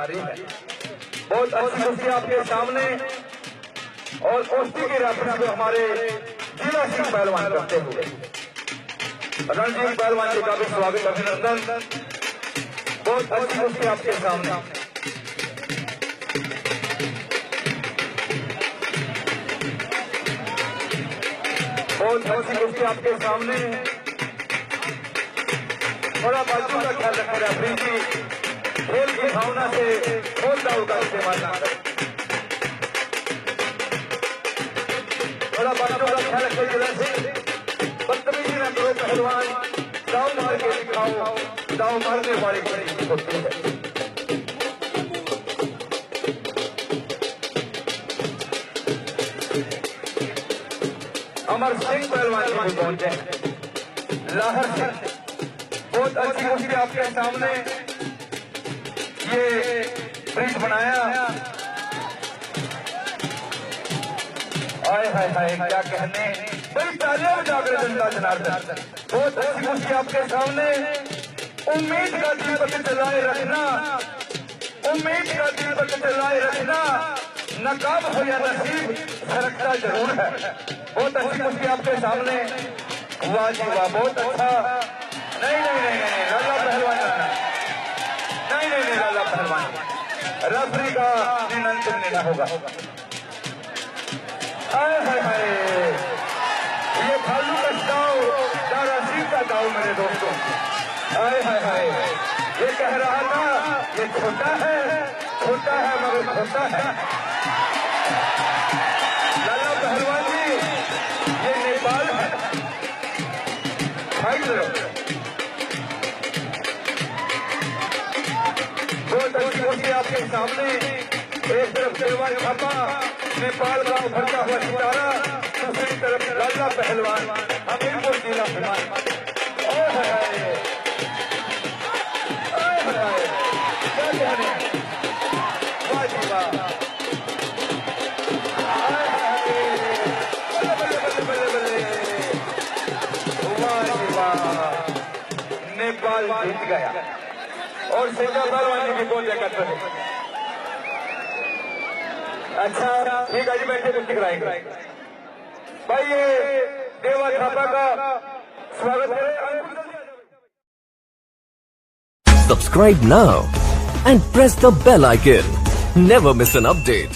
रही है। बहुत अच्छी कुश्ती आपके सामने और कुश्ती के रेफरेंस को हमारे जिला सिंह पहलवान करते हुए रणजीत पहलवान जी का भी स्वागत अभिनंदन। बहुत अच्छी कुश्ती आपके सामने। बहुत अच्छी कुश्ती आपके सामने। थोड़ा बाजू का ख्याल रखें रेफरी जी, खेल की भावना से खोल दाव का इस्तेमाल ना करें। थोड़ा बाजू का ख्याल रखें जरा से बदतमीजी न करो पहलवान, दाव मार के दिखाओ, दाव मारने वाली बड़ी होती है। अमर सिंह पहलवान जी भी पहुंचे हैं लाहौर से। बहुत अच्छी कुश्ती आपके सामने ये प्रिंट बनाया। हाय हाय हाय क्या कहने, बड़ी तालियां बजाकर जनता जनार्दन। बहुत अच्छी कुश्ती आपके सामने। उम्मीद का दीपक जलाए रखना, उम्मीद का दीपक जलाए रखना, नकाब हो या नसीब सरकता जरूर है। बहुत अच्छी कुश्ती आपके सामने। वाह जी वाह, बहुत अच्छा। नहीं नहीं नहीं नहीं लाला पहलवान, नहीं नहीं नहीं लाला पहलवान, रेफरी का नियंत्रण लेना होगा। हाय हाय हाय, ये फालतू का दाव दारा सिंह का दाव मेरे दोस्तों। हाय हाय हाय, ये कह रहा था ये छोटा है मगर खोटा है। लाला पहलवान जी ये नेपाल है। बहुत अच्छी कुश्ती आपके सामने। एक तरफ पहलवान छापा नेपाल का उभरता हुआ सितारा, दूसरी तरफ लाला पहलवान हमीरपुर जिला फिलहाल। क्या कहने, वाह जी वाह, नेपाल जीत गया और सेजा पहलवान जी की कौन जगत पर। अच्छा ठीक है जी, बैठे कुश्ती कराएंगे भाई। ये देवा थापा का स्वागत करें। Subscribe now and press the bell icon. Never miss an update.